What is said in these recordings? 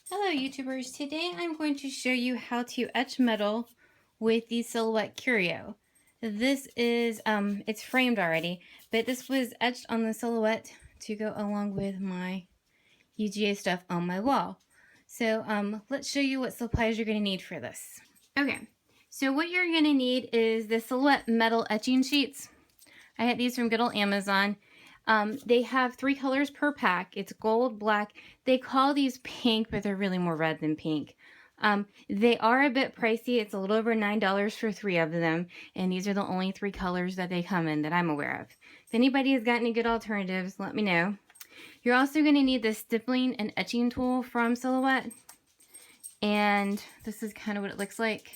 Hello YouTubers, today I'm going to show you how to etch metal with the Silhouette Curio. This is, it's framed already, but this was etched on the Silhouette to go along with my UGA stuff on my wall. So let's show you what supplies you're going to need for this. Okay, so what you're going to need is the Silhouette Metal Etching Sheets. I got these from good old Amazon. They have 3 colors per pack. It's gold, black. They call these pink, but they're really more red than pink. They are a bit pricey. It's a little over $9 for 3 of them, and these are the only 3 colors that they come in that I'm aware of. If anybody has got any good alternatives, let me know. You're also going to need the stippling and etching tool from Silhouette, and this is kind of what it looks like.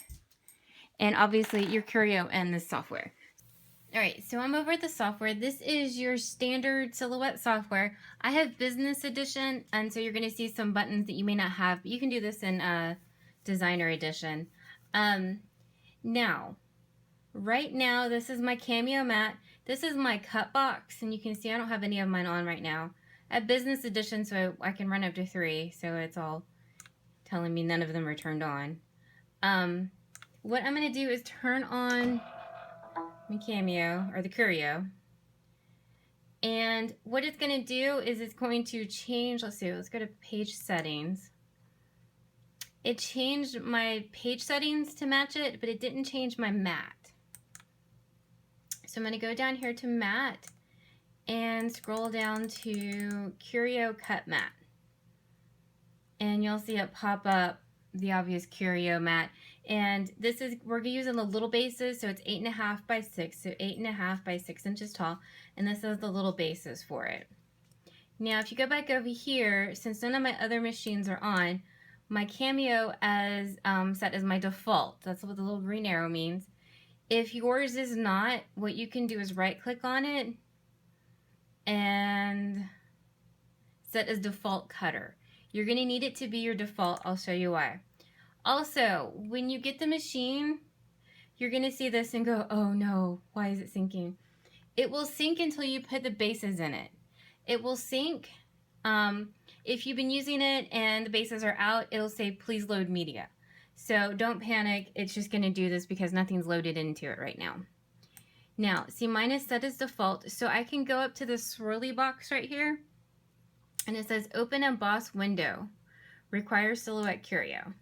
And obviously your Curio and this software. Alright, so I'm over at the software. This is your standard Silhouette software. I have Business Edition, and so you're going to see some buttons that you may not have, but you can do this in Designer Edition. Now, right now, this is my Cameo mat. This is my cut box, and you can see I don't have any of mine on right now. I have Business Edition, so I can run up to 3, so it's all telling me none of them are turned on. What I'm going to do is turn on my Cameo, or the Curio. And what it's going to do is it's going to change, let's see, let's go to page settings. It changed my page settings to match it, but it didn't change my mat. So I'm going to go down here to mat and scroll down to Curio Cut Mat. And you'll see it pop up the obvious Curio mat. And this is, we're using the little bases, so it's 8.5 by 6, so 8.5 by 6 inches tall, and this is the little bases for it. Now if you go back over here, since none of my other machines are on, my Cameo as set as my default. That's what the little green arrow means. If yours is not, what you can do is right click on it and set as default cutter. You're going to need it to be your default. I'll show you why. Also, when you get the machine, you're going to see this and go, oh no, why is it syncing? It will sync until you put the bases in it. It will sync. If you've been using it and the bases are out, it'll say, please load media. So don't panic. It's just going to do this because nothing's loaded into it right now. Now, see, mine is set as default, so I can go up to the swirly box right here, and it says open emboss window, require Silhouette Curio.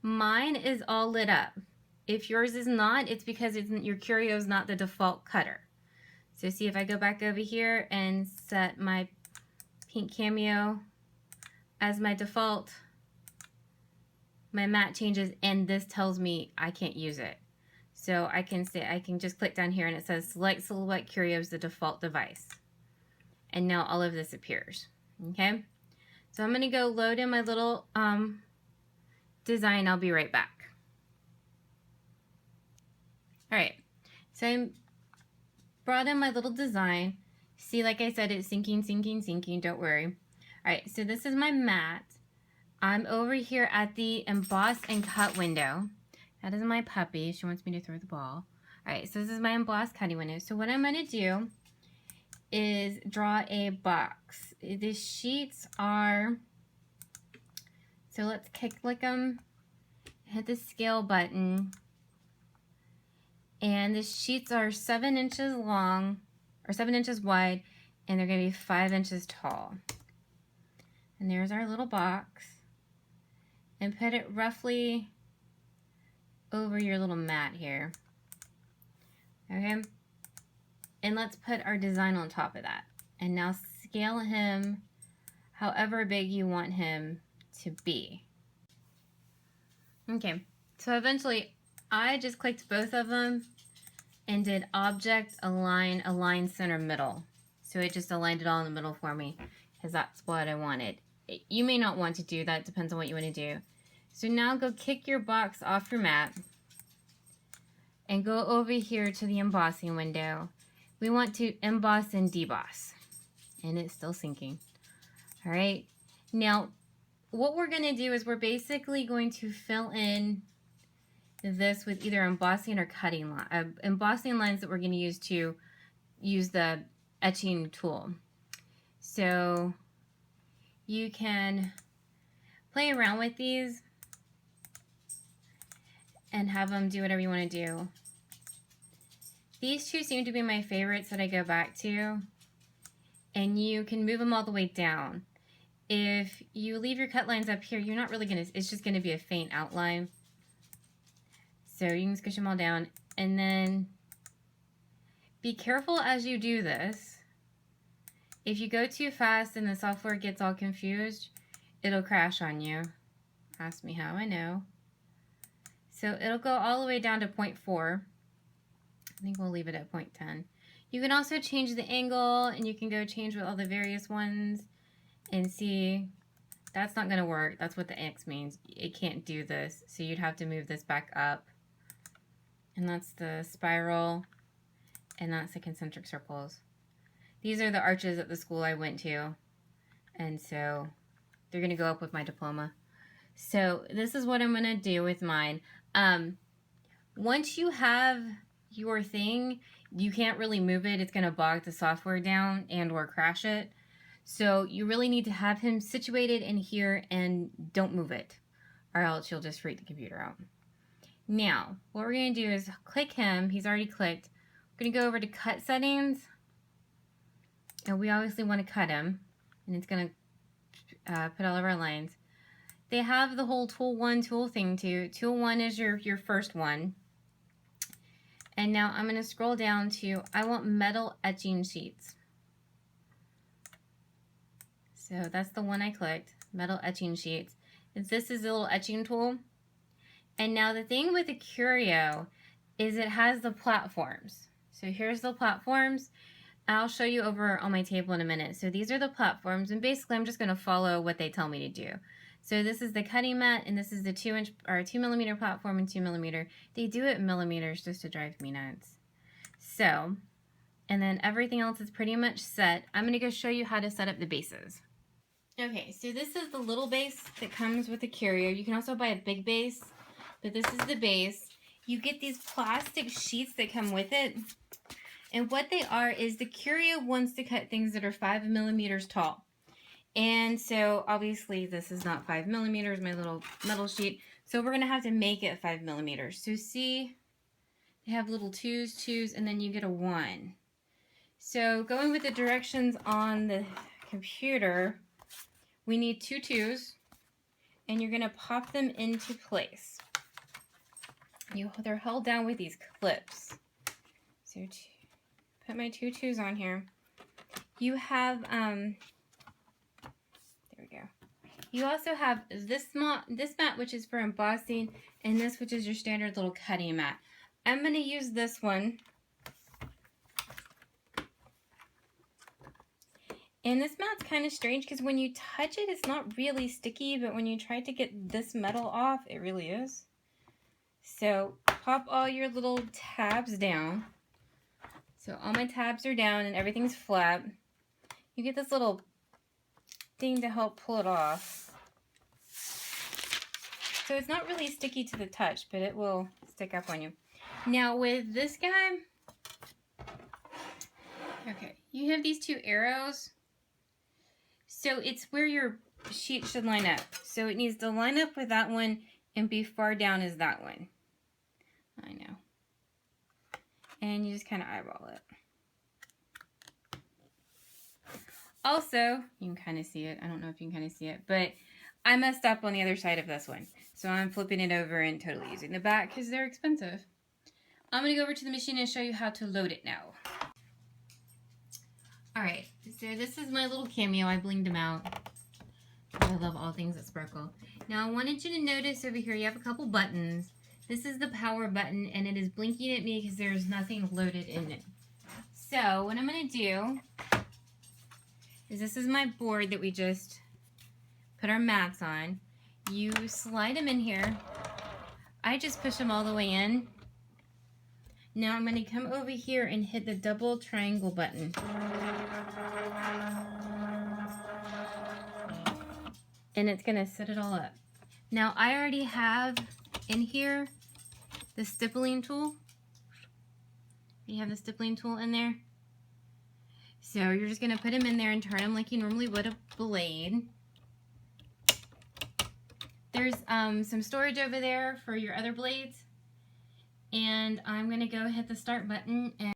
Mine is all lit up. If yours is not, it's because your Curio is not the default cutter. So see, if I go back over here and set my pink Cameo as my default, my mat changes and this tells me I can't use it. So I can just click down here and it says select Silhouette Curio as the default device. And now all of this appears. Okay? So I'm going to go load in my little design. I'll be right back. Alright, so I brought in my little design. See, like I said, it's syncing, don't worry. Alright, so this is my mat. I'm over here at the emboss and cut window. That is my puppy. She wants me to throw the ball. Alright, so this is my emboss cutting window. So what I'm going to do is draw a box. The sheets are, so let's click them, hit the scale button, and the sheets are 7 inches long, or 7 inches wide, and they're going to be 5 inches tall. And there's our little box, and put it roughly over your little mat here. Okay, and let's put our design on top of that. And now scale him however big you want him to be. Okay, so eventually I just clicked both of them and did object, align center middle. So it just aligned it all in the middle for me because that's what I wanted. You may not want to do that, depends on what you want to do. So now go kick your box off your mat and go over here to the embossing window. We want to emboss and deboss, and it's still syncing. All right, now what we're going to do is we're basically going to fill in this with either embossing or cutting embossing lines that we're going to use the etching tool. So you can play around with these and have them do whatever you want to do. These two seem to be my favorites that I go back to, and you can move them all the way down. If you leave your cut lines up here, you're not really going to, it's just going to be a faint outline. So you can squish them all down, and then be careful as you do this. If you go too fast and the software gets all confused, it'll crash on you. Ask me how I know. So it'll go all the way down to 0.4. I think we'll leave it at 0.10. You can also change the angle, and you can go change with all the various ones and see. That's not going to work. That's what the X means. It can't do this. So you'd have to move this back up. And that's the spiral, and that's the concentric circles. These are the arches at the school I went to, and so they're going to go up with my diploma. So this is what I'm going to do with mine. Once you have your thing, you can't really move it. It's going to bog the software down and or crash it. So you really need to have him situated in here and don't move it, or else you'll just freak the computer out. Now, what we're going to do is click him. He's already clicked. We're going to go over to cut settings. And we obviously want to cut him. And it's going to put all of our lines. They have the whole tool 1 tool thing too. Tool 1 is your first one. And now I'm going to scroll down to, I want Metal Etching Sheets. So that's the one I clicked, Metal Etching Sheets. And this is the little etching tool. And now the thing with the Curio is it has the platforms. So here's the platforms. I'll show you over on my table in a minute. So these are the platforms, and basically I'm just going to follow what they tell me to do. So this is the cutting mat, and this is the 2mm platform and 2mm. They do it in millimeters just to drive me nuts. So, and then everything else is pretty much set. I'm going to go show you how to set up the bases. Okay, so this is the little base that comes with the Curio. You can also buy a big base, but this is the base. You get these plastic sheets that come with it. And what they are is the Curio wants to cut things that are 5mm tall. And so obviously this is not 5mm, my little metal sheet. So we're going to have to make it 5mm. So see, they have little 2s, and then you get a 1. So going with the directions on the computer, we need 2 2s, and you're going to pop them into place. They're held down with these clips. So put my 2 2s on here. You have, there we go. You also have this mat, which is for embossing, and this, which is your standard little cutting mat. I'm going to use this one. And this mat's kind of strange because when you touch it, it's not really sticky, but when you try to get this metal off, it really is. So pop all your little tabs down. So all my tabs are down and everything's flat. You get this little thing to help pull it off. So it's not really sticky to the touch, but it will stick up on you. Now with this guy, okay, you have these 2 arrows. So it's where your sheet should line up. So it needs to line up with that one and be far down as that one. I know. And you just kind of eyeball it. Also, you can kind of see it. I don't know if you can kind of see it, but I messed up on the other side of this one. So I'm flipping it over and totally using the back because they're expensive. I'm going to go over to the machine and show you how to load it now. Alright, so this is my little cameo. I blinged them out. I love all things that sparkle. Now I wanted you to notice over here you have a couple buttons. This is the power button, and it is blinking at me because there's nothing loaded in it. So what I'm going to do is, this is my board that we just put our mats on. You slide them in here. I just push them all the way in. Now I'm going to come over here and hit the double triangle button. And it's going to set it all up. Now I already have in here the stippling tool. You have the stippling tool in there. So you're just going to put them in there and turn them like you normally would a blade. There's some storage over there for your other blades. And I'm going to go hit the start button. And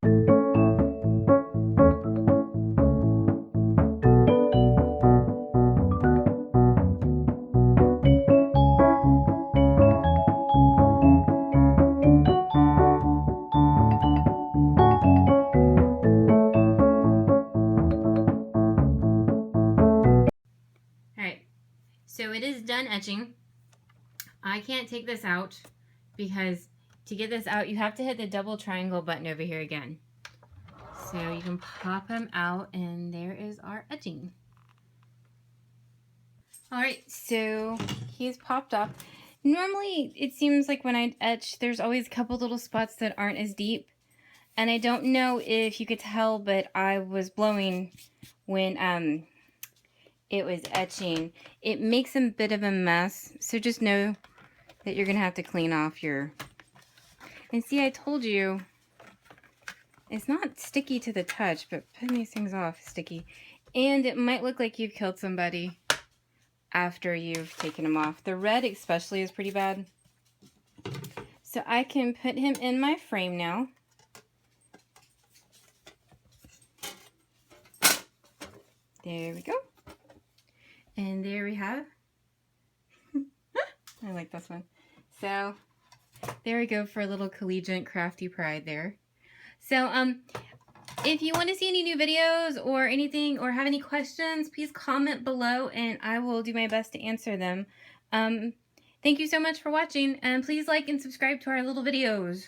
alright, so it is done etching. I can't take this out because to get this out, you have to hit the double triangle button over here again. So you can pop them out, and there is our etching. Alright, so he's popped up. Normally, it seems like when I etch, there's always a couple little spots that aren't as deep. And I don't know if you could tell, but I was blowing when it was etching. It makes a bit of a mess, so just know that you're going to have to clean off your... And see, I told you, it's not sticky to the touch, but putting these things off is sticky. And it might look like you've killed somebody after you've taken them off. The red especially is pretty bad. So I can put him in my frame now. There we go. And there we have. I like this one. So there we go for a little collegiate crafty pride there. So if you want to see any new videos or anything, or have any questions, please comment below and I will do my best to answer them. Thank you so much for watching, and please like and subscribe to our little videos.